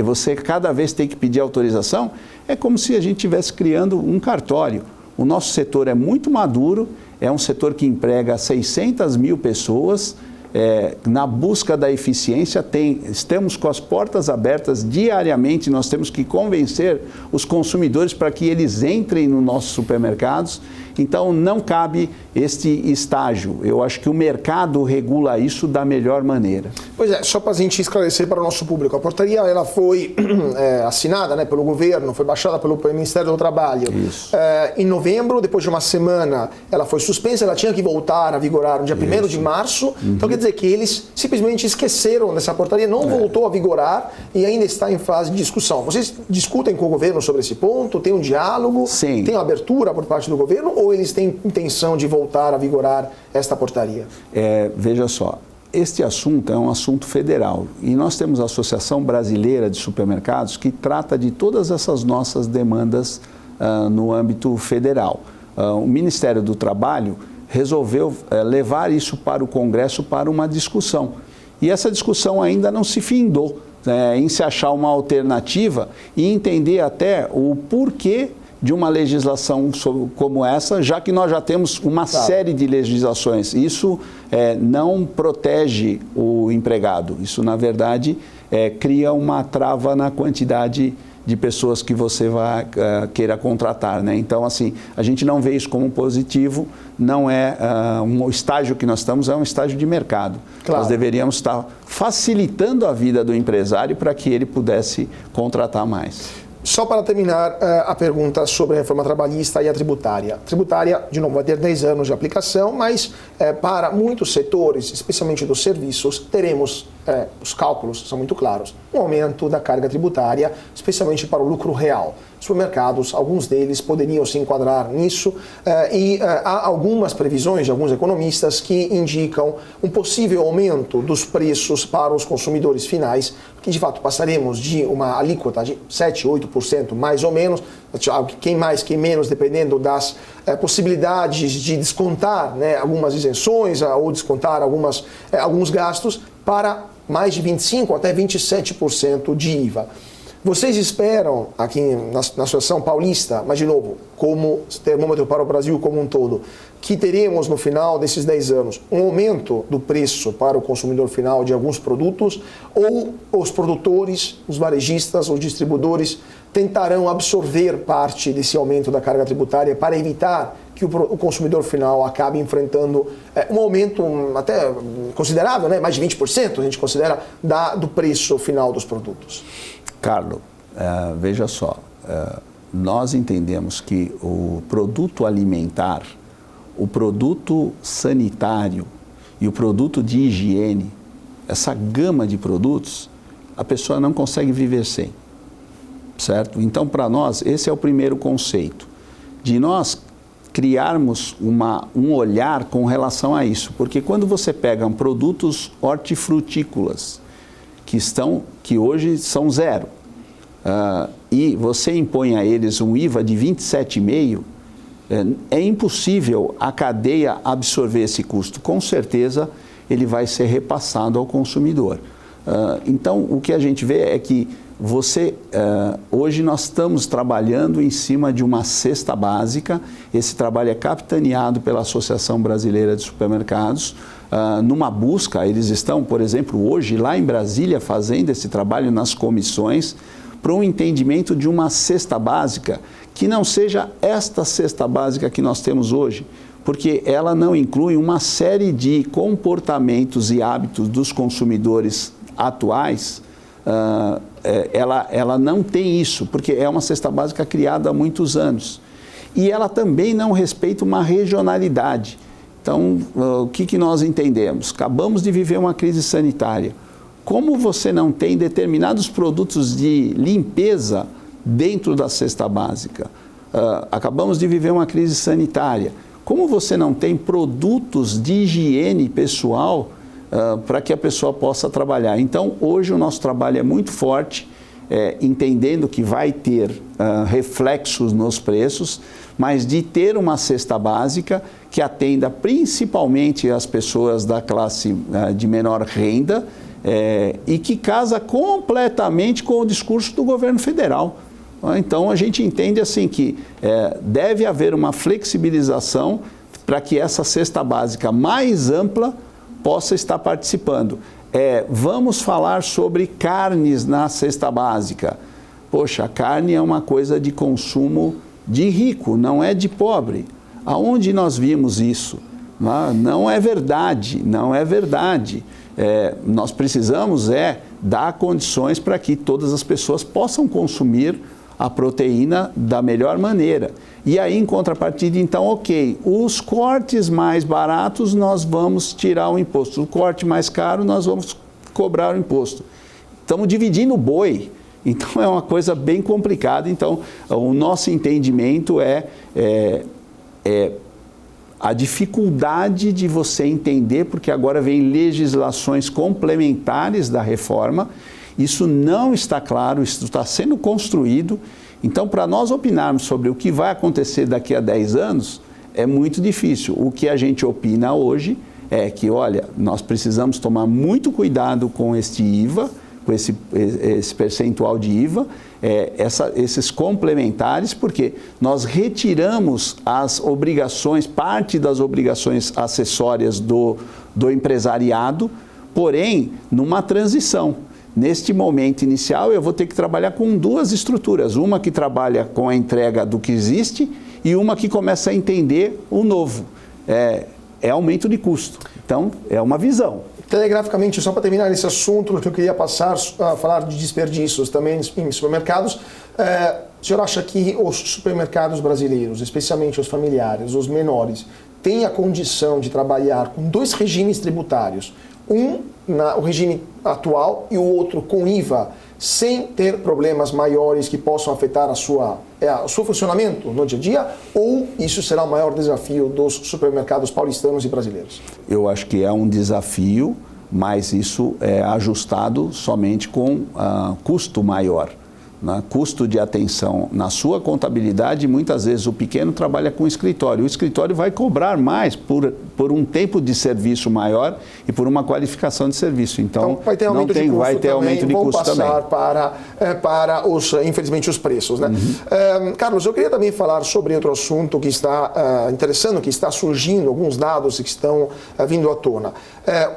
você cada vez tem que pedir autorização, é como se a gente estivesse criando um cartório. O nosso setor é muito maduro, é um setor que emprega 600 mil pessoas, na busca da eficiência, estamos com as portas abertas diariamente, nós temos que convencer os consumidores para que eles entrem nos nossos supermercados. Então, não cabe este estágio. Eu acho que o mercado regula isso da melhor maneira. Pois é, só para a gente esclarecer para o nosso público, a portaria ela foi assinada, né, pelo governo, foi baixada pelo Ministério do Trabalho. Isso. Em novembro, depois de uma semana, ela foi suspensa, ela tinha que voltar a vigorar no dia 1º de março. Então, quer dizer que eles simplesmente esqueceram dessa portaria, não voltou a vigorar e ainda está em fase de discussão. Vocês discutem com o governo sobre esse ponto? Tem um diálogo? Sim. Tem abertura por parte do governo? Ou eles têm intenção de voltar a vigorar esta portaria? Veja só, este assunto é um assunto federal e nós temos a Associação Brasileira de Supermercados que trata de todas essas nossas demandas no âmbito federal. O Ministério do Trabalho resolveu levar isso para o Congresso para uma discussão. E essa discussão ainda não se findou em se achar uma alternativa e entender até o porquê de uma legislação como essa, já que nós já temos uma série de legislações. Isso não protege o empregado. Isso, na verdade, cria uma trava na quantidade de pessoas que você vai queira contratar, né? Então, assim, a gente não vê isso como positivo, não é um estágio que nós estamos, é um estágio de mercado. Claro. Nós deveríamos estar facilitando a vida do empresário para que ele pudesse contratar mais. Só para terminar a pergunta sobre a reforma trabalhista e a tributária. Tributária, de novo, vai ter 10 anos de aplicação, mas para muitos setores, especialmente dos serviços, teremos, os cálculos são muito claros, um aumento da carga tributária, especialmente para o lucro real. Supermercados, alguns deles poderiam se enquadrar nisso e há algumas previsões de alguns economistas que indicam um possível aumento dos preços para os consumidores finais, que de fato passaremos de uma alíquota de 7, 8% mais ou menos, quem mais, quem menos, dependendo das possibilidades de descontar, né, algumas isenções ou descontar alguns gastos, para mais de 25% até 27% de IVA. Vocês esperam, aqui na Associação Paulista, mas de novo, como termômetro para o Brasil como um todo, que teremos no final desses 10 anos um aumento do preço para o consumidor final de alguns produtos, ou os produtores, os varejistas, os distribuidores tentarão absorver parte desse aumento da carga tributária para evitar que o consumidor final acabe enfrentando um aumento até considerável, né? Mais de 20% a gente considera do preço final dos produtos. Carlos, veja só, nós entendemos que o produto alimentar, o produto sanitário e o produto de higiene, essa gama de produtos, a pessoa não consegue viver sem, certo? Então, para nós, esse é o primeiro conceito, de nós criarmos um olhar com relação a isso, porque quando você pega produtos hortifrutícolas, que hoje são zero, e você impõe a eles um IVA de 27,5%, é impossível a cadeia absorver esse custo. Com certeza, ele vai ser repassado ao consumidor. Então, o que a gente vê é que hoje nós estamos trabalhando em cima de uma cesta básica. Esse trabalho é capitaneado pela Associação Brasileira de Supermercados, numa busca. Eles estão, por exemplo, hoje lá em Brasília fazendo esse trabalho nas comissões para um entendimento de uma cesta básica que não seja esta cesta básica que nós temos hoje, porque ela não inclui uma série de comportamentos e hábitos dos consumidores atuais. Ela não tem isso, porque é uma cesta básica criada há muitos anos. E ela também não respeita uma regionalidade. Então, o que nós entendemos? Acabamos de viver uma crise sanitária. Como você não tem determinados produtos de limpeza dentro da cesta básica? Acabamos de viver uma crise sanitária. Como você não tem produtos de higiene pessoal para que a pessoa possa trabalhar? Então, hoje o nosso trabalho é muito forte, entendendo que vai ter reflexos nos preços, mas de ter uma cesta básica que atenda principalmente as pessoas da classe de menor renda e que casa completamente com o discurso do governo federal. Então, a gente entende assim que deve haver uma flexibilização para que essa cesta básica mais ampla possa estar participando. Vamos falar sobre carnes na cesta básica. Poxa, a carne é uma coisa de consumo de rico, não é de pobre. Aonde nós vimos isso? Não é verdade, não é verdade. Nós precisamos dar condições para que todas as pessoas possam consumir a proteína da melhor maneira. E aí, em contrapartida, então, ok, os cortes mais baratos nós vamos tirar o imposto, o corte mais caro nós vamos cobrar o imposto. Estamos dividindo o boi, então é uma coisa bem complicada. Então, o nosso entendimento a dificuldade de você entender, porque agora vem legislações complementares da reforma. Isso não está claro, isso está sendo construído. Então, para nós opinarmos sobre o que vai acontecer daqui a 10 anos, é muito difícil. O que a gente opina hoje é que, olha, nós precisamos tomar muito cuidado com este IVA, com esse percentual de IVA, esses complementares, porque nós retiramos as obrigações, parte das obrigações acessórias do empresariado, porém, numa transição. Neste momento inicial, eu vou ter que trabalhar com duas estruturas. Uma que trabalha com a entrega do que existe e uma que começa a entender o novo. É aumento de custo. Então, é uma visão. Telegraficamente, só para terminar esse assunto, que eu queria passar a falar de desperdícios também em supermercados. O senhor acha que os supermercados brasileiros, especialmente os familiares, os menores, têm a condição de trabalhar com dois regimes tributários? O regime atual e o outro com IVA, sem ter problemas maiores que possam afetar o seu funcionamento no dia a dia? Ou isso será o maior desafio dos supermercados paulistanos e brasileiros? Eu acho que é um desafio, mas isso é ajustado somente com custo maior. Custo de atenção na sua contabilidade. Muitas vezes o pequeno trabalha com o escritório. O escritório vai cobrar mais por um tempo de serviço maior e por uma qualificação de serviço. Então vai ter aumento de custo também. Vão passar para infelizmente, os preços. Né? Carlos, eu queria também falar sobre outro assunto que está interessando, que está surgindo, alguns dados que estão vindo à tona.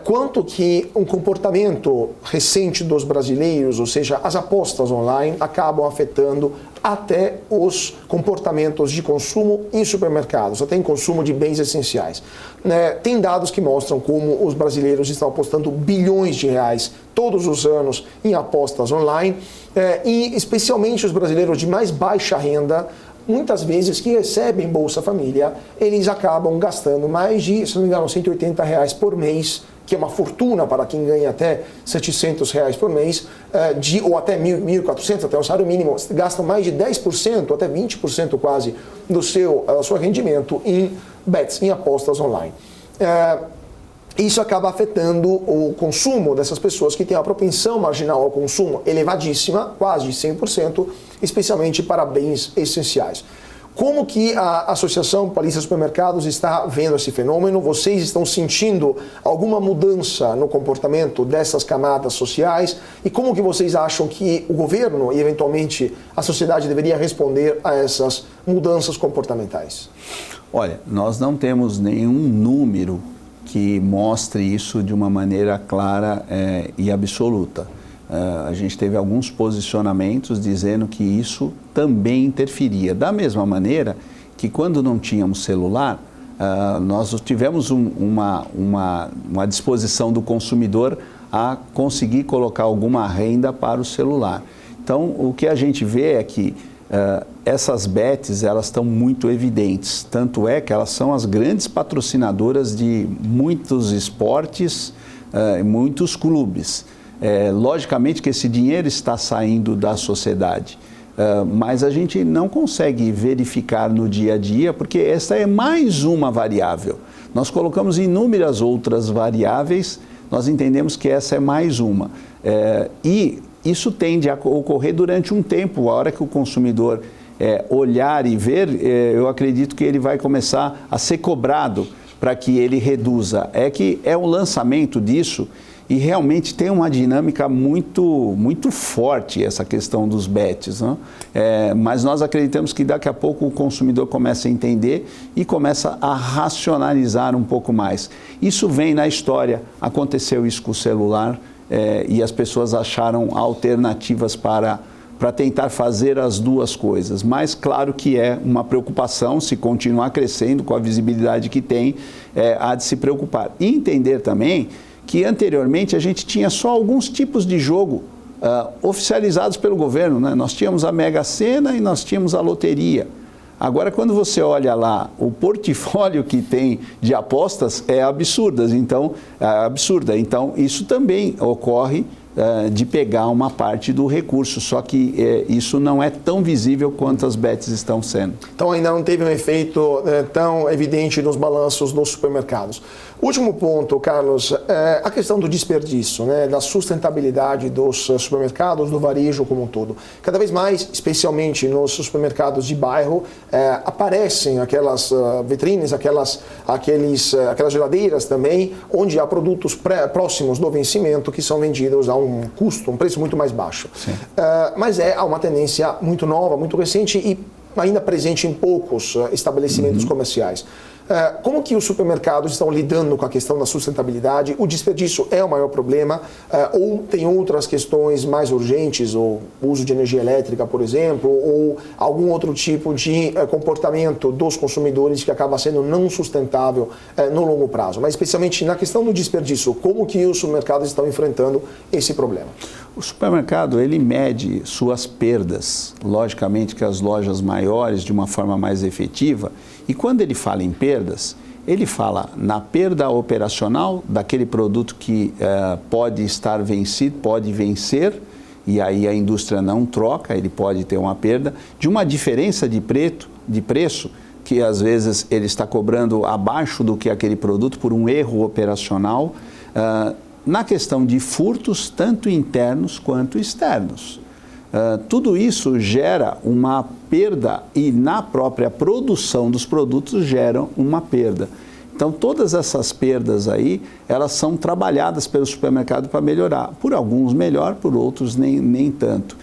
Quanto que um comportamento recente dos brasileiros, ou seja, as apostas online, acabam afetando até os comportamentos de consumo em supermercados, até em consumo de bens essenciais. Tem dados que mostram como os brasileiros estão apostando bilhões de reais todos os anos em apostas online, e especialmente os brasileiros de mais baixa renda, muitas vezes que recebem Bolsa Família, eles acabam gastando mais de, se não me engano, R$180 por mês, que é uma fortuna para quem ganha até R$700 por mês, ou até 1.400, até o salário mínimo, gastam mais de 10%, até 20% quase, do seu rendimento em bets, em apostas online. Isso acaba afetando o consumo dessas pessoas que têm a propensão marginal ao consumo elevadíssima, quase 100%, especialmente para bens essenciais. Como que a Associação Paulista de Supermercados está vendo esse fenômeno? Vocês estão sentindo alguma mudança no comportamento dessas camadas sociais? E como que vocês acham que o governo e, eventualmente, a sociedade deveria responder a essas mudanças comportamentais? Olha, nós não temos nenhum número que mostre isso de uma maneira clara e absoluta. A gente teve alguns posicionamentos dizendo que isso também interferia. Da mesma maneira que quando não tínhamos celular, nós tivemos uma disposição do consumidor a conseguir colocar alguma renda para o celular. Então, o que a gente vê é que essas bets, elas estão muito evidentes. Tanto é que elas são as grandes patrocinadoras de muitos esportes, muitos clubes. Logicamente que esse dinheiro está saindo da sociedade, mas a gente não consegue verificar no dia a dia, porque essa é mais uma variável. Nós colocamos inúmeras outras variáveis, nós entendemos que essa é mais uma. E isso tende a ocorrer durante um tempo, a hora que o consumidor olhar e ver, eu acredito que ele vai começar a ser cobrado para que ele reduza. Que é um lançamento disso. E realmente tem uma dinâmica muito forte essa questão dos bets, né? Mas nós acreditamos que daqui a pouco o consumidor começa a entender e começa a racionalizar um pouco mais. Isso vem na história, aconteceu isso com o celular e as pessoas acharam alternativas para tentar fazer as duas coisas. Mas claro que é uma preocupação, se continuar crescendo com a visibilidade que tem, há de se preocupar. E entender também que anteriormente a gente tinha só alguns tipos de jogo oficializados pelo governo, né? Nós tínhamos a Mega Sena e nós tínhamos a loteria. Agora, quando você olha lá, o portfólio que tem de apostas é absurda. Então, isso também ocorre de pegar uma parte do recurso, só que isso não é tão visível quanto as bets estão sendo. Então ainda não teve um efeito tão evidente nos balanços dos supermercados. Último ponto, Carlos, a questão do desperdício, né, da sustentabilidade dos supermercados, do varejo como um todo. Cada vez mais, especialmente nos supermercados de bairro, aparecem aquelas vitrines, aquelas geladeiras também, onde há produtos próximos do vencimento que são vendidos a um preço muito mais baixo. Mas há uma tendência muito nova, muito recente e ainda presente em poucos estabelecimentos comerciais. Como que os supermercados estão lidando com a questão da sustentabilidade? O desperdício é o maior problema? Ou tem outras questões mais urgentes, ou uso de energia elétrica, por exemplo, ou algum outro tipo de comportamento dos consumidores que acaba sendo não sustentável no longo prazo? Mas especialmente na questão do desperdício, como que os supermercados estão enfrentando esse problema? O supermercado, ele mede suas perdas, logicamente que as lojas maiores de uma forma mais efetiva, e quando ele fala em perdas, ele fala na perda operacional daquele produto que pode estar vencido, pode vencer, e aí a indústria não troca, ele pode ter uma perda, de uma diferença de preço, que às vezes ele está cobrando abaixo do que aquele produto por um erro operacional, na questão de furtos, tanto internos quanto externos. Tudo isso gera uma perda e na própria produção dos produtos geram uma perda. Então, todas essas perdas aí, elas são trabalhadas pelo supermercado para melhorar. Por alguns melhor, por outros nem tanto.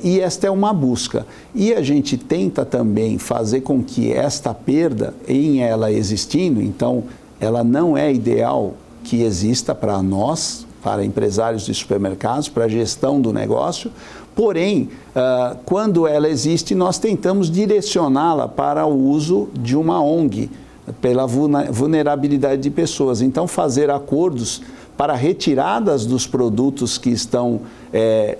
E esta é uma busca. E a gente tenta também fazer com que esta perda, em ela existindo, então, ela não é ideal que exista para nós, para empresários de supermercados, para a gestão do negócio. Porém, quando ela existe, nós tentamos direcioná-la para o uso de uma ONG, pela vulnerabilidade de pessoas. Então, fazer acordos para retiradas dos produtos que estão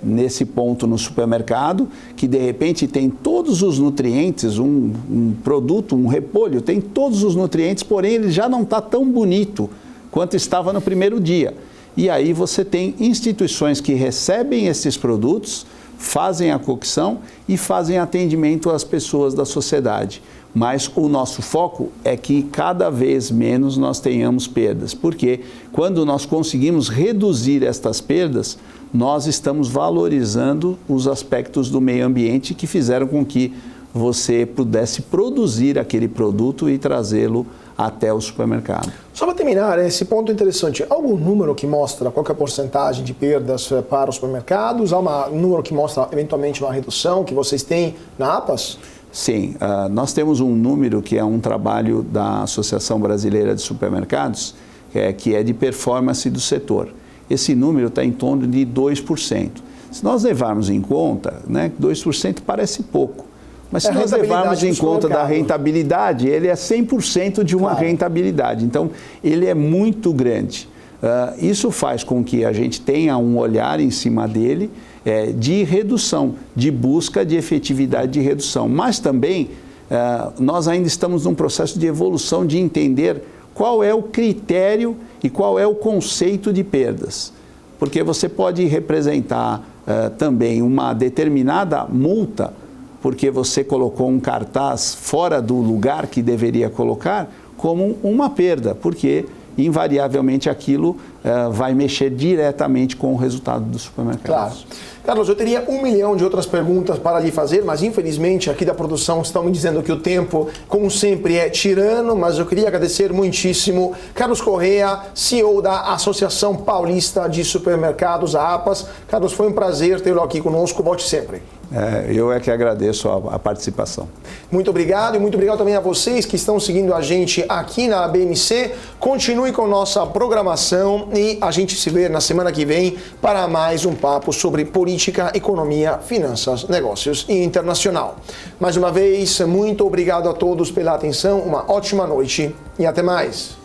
nesse ponto no supermercado, que de repente tem todos os nutrientes, um produto, um repolho, tem todos os nutrientes, porém ele já não está tão bonito quanto estava no primeiro dia. E aí você tem instituições que recebem esses produtos, fazem a cocção e fazem atendimento às pessoas da sociedade. Mas o nosso foco é que cada vez menos nós tenhamos perdas, porque quando nós conseguimos reduzir estas perdas, nós estamos valorizando os aspectos do meio ambiente que fizeram com que você pudesse produzir aquele produto e trazê-lo até o supermercado. Só para terminar, esse ponto interessante, há algum número que mostra qual que é a porcentagem de perdas para os supermercados? Há um número que mostra eventualmente uma redução que vocês têm na APAS? Sim, nós temos um número que é um trabalho da Associação Brasileira de Supermercados, que é de performance do setor. Esse número está em torno de 2%. Se nós levarmos em conta, né, 2% parece pouco, mas se nós levarmos em conta da rentabilidade, ele é 100% de uma rentabilidade. Então, ele é muito grande. Isso faz com que a gente tenha um olhar em cima dele de redução, de busca de efetividade de redução. Mas também, nós ainda estamos num processo de evolução de entender qual é o critério e qual é o conceito de perdas. Porque você pode representar também uma determinada multa porque você colocou um cartaz fora do lugar que deveria colocar, como uma perda, porque invariavelmente aquilo vai mexer diretamente com o resultado do supermercado. Claro. Carlos, eu teria 1 milhão de outras perguntas para lhe fazer, mas infelizmente aqui da produção estão me dizendo que o tempo, como sempre, é tirano, mas eu queria agradecer muitíssimo Carlos Correa, CEO da Associação Paulista de Supermercados, a APAS. Carlos, foi um prazer tê-lo aqui conosco, volte sempre. Eu é que agradeço a participação. Muito obrigado e muito obrigado também a vocês que estão seguindo a gente aqui na BMC. Continue com nossa programação e a gente se vê na semana que vem para mais um papo sobre política, economia, finanças, negócios e internacional. Mais uma vez, muito obrigado a todos pela atenção, uma ótima noite e até mais.